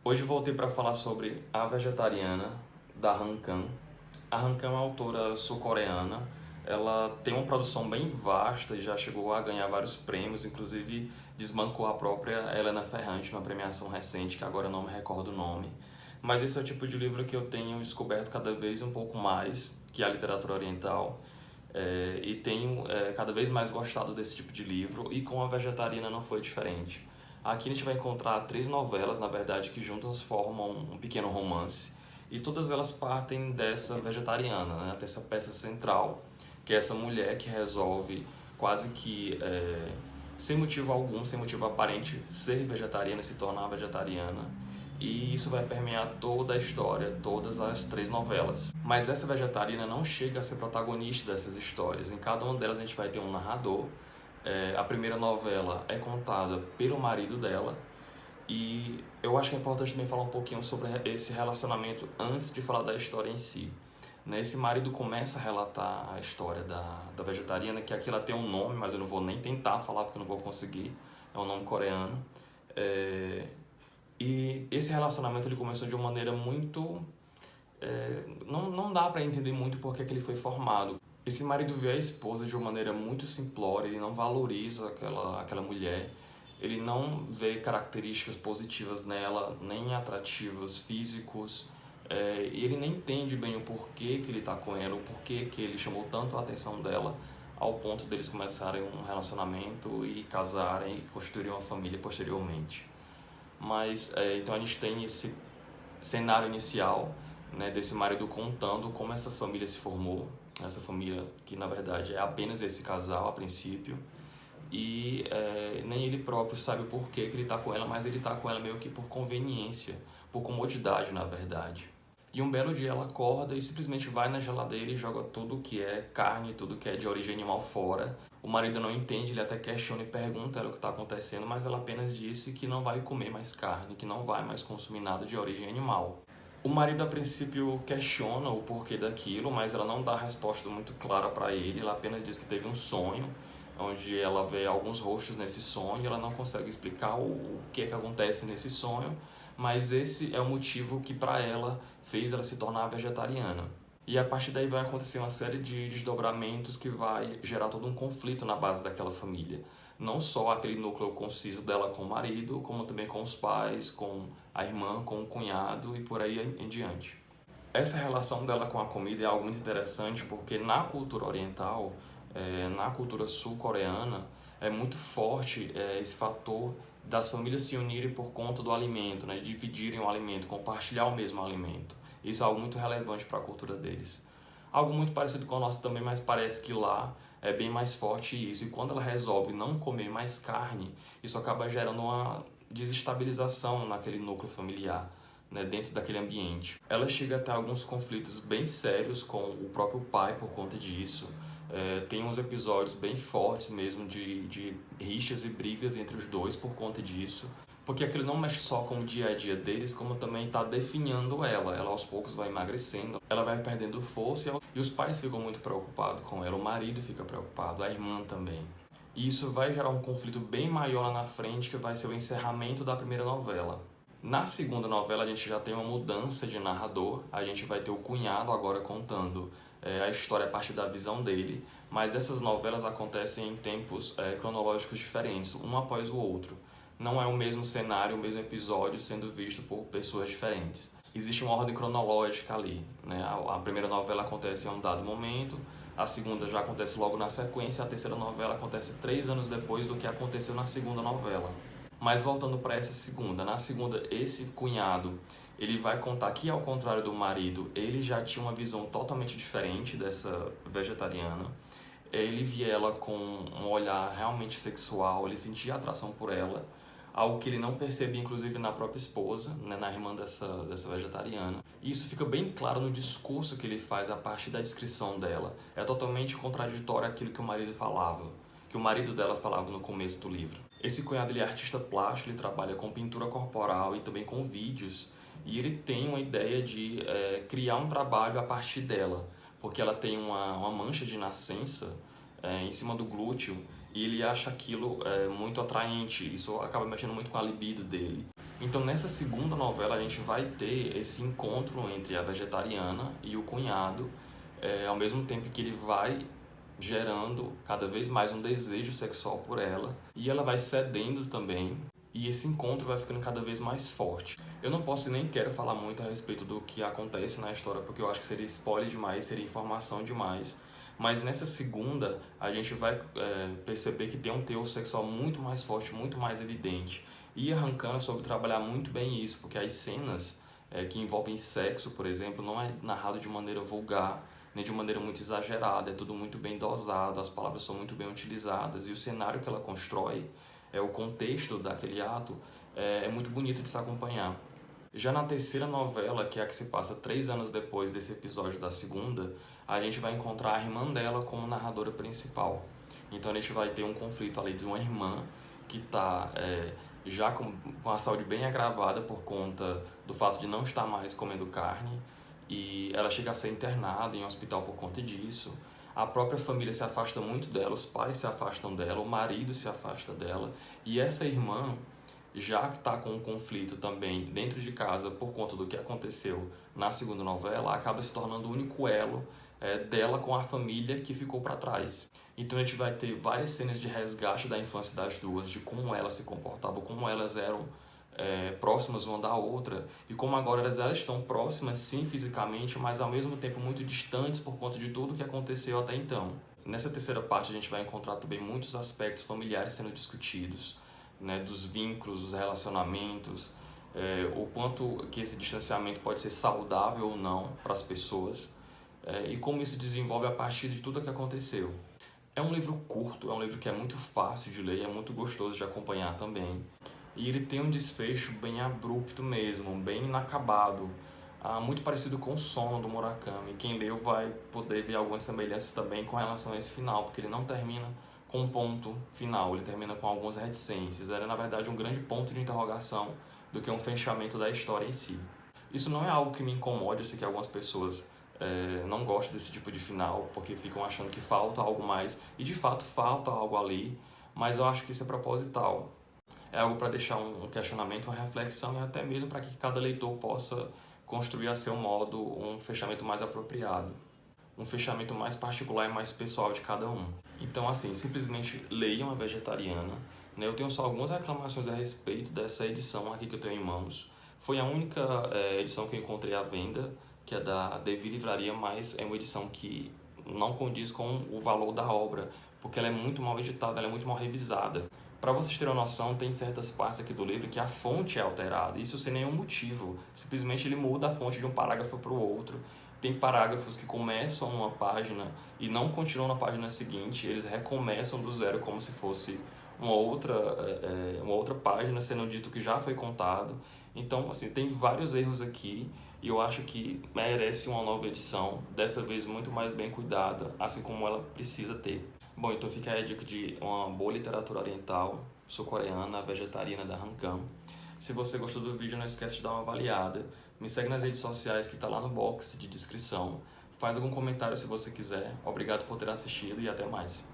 Hoje voltei para falar sobre A Vegetariana, da Han Kang. A Han Kang é uma autora sul-coreana. Ela tem uma produção bem vasta e já chegou a ganhar vários prêmios, inclusive desbancou a própria Helena Ferrante numa premiação recente, que agora não me recordo o nome. Mas esse é o tipo de livro que eu tenho descoberto cada vez um pouco mais, que é a literatura oriental. E tenho cada vez mais gostado desse tipo de livro, e com A Vegetariana não foi diferente. Aqui a gente vai encontrar três novelas, na verdade, que juntas formam um pequeno romance, e todas elas partem dessa vegetariana, né? Dessa peça central, que é essa mulher que resolve quase que sem motivo algum, sem motivo aparente, ser vegetariana e se tornar vegetariana. E isso vai permear toda a história, todas as três novelas. Mas essa vegetariana não chega a ser protagonista dessas histórias. Em cada uma delas a gente vai ter um narrador. A primeira novela é contada pelo marido dela. E eu acho que é importante também falar um pouquinho sobre esse relacionamento antes de falar da história em si. Esse marido começa a relatar a história da vegetariana, que aqui ela tem um nome, mas eu não vou nem tentar falar porque eu não vou conseguir. É um nome coreano. E esse relacionamento ele começou de uma maneira muito... não dá para entender muito porque que ele foi formado. Esse marido vê a esposa de uma maneira muito simplória, ele não valoriza aquela mulher, ele não vê características positivas nela, nem atrativos físicos, e ele nem entende bem o porquê que ele está com ela, o porquê que ele chamou tanto a atenção dela, ao ponto deles começarem um relacionamento e casarem e construírem uma família posteriormente. Mas então a gente tem esse cenário inicial, né, desse marido contando como essa família se formou, essa família que na verdade é apenas esse casal a princípio, e nem ele próprio sabe o porquê que ele está com ela, mas ele está com ela meio que por conveniência, por comodidade na verdade. E um belo dia ela acorda e simplesmente vai na geladeira e joga tudo que é carne, tudo que é de origem animal fora. O marido não entende, ele até questiona e pergunta ela o que está acontecendo, mas ela apenas disse que não vai comer mais carne, que não vai mais consumir nada de origem animal. O marido a princípio questiona o porquê daquilo, mas ela não dá resposta muito clara para ele, ela apenas diz que teve um sonho, onde ela vê alguns rostos nesse sonho, ela não consegue explicar o que é que acontece nesse sonho, mas esse é o motivo que para ela fez ela se tornar vegetariana. E a partir daí vai acontecer uma série de desdobramentos que vai gerar todo um conflito na base daquela família. Não só aquele núcleo conciso dela com o marido, como também com os pais, com a irmã, com o cunhado e por aí em diante. Essa relação dela com a comida é algo muito interessante porque na cultura oriental, na cultura sul-coreana, é muito forte esse fator das famílias se unirem por conta do alimento, né, de dividirem o alimento, compartilhar o mesmo alimento. Isso é algo muito relevante para a cultura deles. Algo muito parecido com a nossa também, mas parece que lá é bem mais forte isso. E quando ela resolve não comer mais carne, isso acaba gerando uma desestabilização naquele núcleo familiar, né, dentro daquele ambiente. Ela chega a ter alguns conflitos bem sérios com o próprio pai por conta disso. Tem uns episódios bem fortes mesmo de rixas e brigas entre os dois por conta disso. Porque aquilo não mexe só com o dia a dia deles, como também está definhando ela. Ela aos poucos vai emagrecendo, ela vai perdendo força e os pais ficam muito preocupados com ela, o marido fica preocupado, a irmã também. E isso vai gerar um conflito bem maior lá na frente, que vai ser o encerramento da primeira novela. Na segunda novela a gente já tem uma mudança de narrador, a gente vai ter o cunhado agora contando a história a partir da visão dele, mas essas novelas acontecem em tempos cronológicos diferentes, um após o outro. Não é o mesmo cenário, o mesmo episódio sendo visto por pessoas diferentes. Existe uma ordem cronológica ali, né? A primeira novela acontece em um dado momento, a segunda já acontece logo na sequência, a terceira novela acontece 3 anos depois do que aconteceu na segunda novela. Mas voltando para essa segunda, na segunda esse cunhado, ele vai contar que ao contrário do marido, ele já tinha uma visão totalmente diferente dessa vegetariana. Ele via ela com um olhar realmente sexual, ele sentia atração por ela, algo que ele não percebia inclusive na própria esposa, né, na irmã dessa vegetariana. E isso fica bem claro no discurso que ele faz a partir da descrição dela. É totalmente contraditório àquilo que o marido falava, que o marido dela falava no começo do livro. Esse cunhado ele é artista plástico, ele trabalha com pintura corporal e também com vídeos, e ele tem uma ideia de criar um trabalho a partir dela, porque ela tem uma mancha de nascença em cima do glúteo, e ele acha aquilo muito atraente, isso acaba mexendo muito com a libido dele. Então nessa segunda novela a gente vai ter esse encontro entre a vegetariana e o cunhado, ao mesmo tempo que ele vai gerando cada vez mais um desejo sexual por ela, e ela vai cedendo também, e esse encontro vai ficando cada vez mais forte. Eu não posso e nem quero falar muito a respeito do que acontece na história, porque eu acho que seria spoiler demais, seria informação demais. Mas nessa segunda, a gente vai perceber que tem um teor sexual muito mais forte, muito mais evidente. E a Hankana soube trabalhar muito bem isso, porque as cenas que envolvem sexo, por exemplo, não é narrado de maneira vulgar, nem de maneira muito exagerada, é tudo muito bem dosado, as palavras são muito bem utilizadas, e o cenário que ela constrói, o contexto daquele ato, é muito bonito de se acompanhar. Já na terceira novela, que é a que se passa 3 anos depois desse episódio da segunda, a gente vai encontrar a irmã dela como narradora principal. Então a gente vai ter um conflito ali de uma irmã que está já com a saúde bem agravada por conta do fato de não estar mais comendo carne, e ela chega a ser internada em um hospital por conta disso. A própria família se afasta muito dela, os pais se afastam dela, o marido se afasta dela, e essa irmã, já que está com um conflito também dentro de casa por conta do que aconteceu na segunda novela, acaba se tornando o único elo dela com a família que ficou para trás. Então a gente vai ter várias cenas de resgate da infância das duas, de como elas se comportavam, como elas eram próximas uma da outra, e como agora elas estão próximas sim fisicamente, mas ao mesmo tempo muito distantes por conta de tudo que aconteceu até então. Nessa terceira parte a gente vai encontrar também muitos aspectos familiares sendo discutidos, né, dos vínculos, dos relacionamentos, o quanto que esse distanciamento pode ser saudável ou não para as pessoas, e como isso desenvolve a partir de tudo que aconteceu. É um livro curto, é um livro que é muito fácil de ler, é muito gostoso de acompanhar também. E ele tem um desfecho bem abrupto mesmo, bem inacabado, muito parecido com o Sono, do Murakami. Quem leu vai poder ver algumas semelhanças também com relação a esse final, porque ele não termina com um ponto final, ele termina com algumas reticências. Era, na verdade, um grande ponto de interrogação do que um fechamento da história em si. Isso não é algo que me incomode, eu sei que algumas pessoas não gostam desse tipo de final, porque ficam achando que falta algo mais, e de fato falta algo ali, mas eu acho que isso é proposital. É algo para deixar um questionamento, uma reflexão, e até mesmo para que cada leitor possa construir a seu modo um fechamento mais apropriado, um fechamento mais particular e mais pessoal de cada um. Então, assim, simplesmente leiam A Vegetariana, né? Eu tenho só algumas reclamações a respeito dessa edição aqui que eu tenho em mãos. Foi a única edição que eu encontrei à venda, que é da Devi Livraria, mas é uma edição que não condiz com o valor da obra, porque ela é muito mal editada, ela é muito mal revisada. Para vocês terem uma noção, tem certas partes aqui do livro que a fonte é alterada, isso sem nenhum motivo. Simplesmente ele muda a fonte de um parágrafo para o outro. Tem parágrafos que começam uma página e não continuam na página seguinte, eles recomeçam do zero como se fosse uma outra página, sendo dito que já foi contado. Então, assim, tem vários erros aqui, e eu acho que merece uma nova edição, dessa vez muito mais bem cuidada, assim como ela precisa ter. Bom, então fica aí a dica de uma boa literatura oriental, sul-coreana, vegetariana, da Hankam. Se você gostou do vídeo, não esquece de dar uma avaliada. Me segue nas redes sociais que está lá no box de descrição. Faz algum comentário se você quiser. Obrigado por ter assistido e até mais.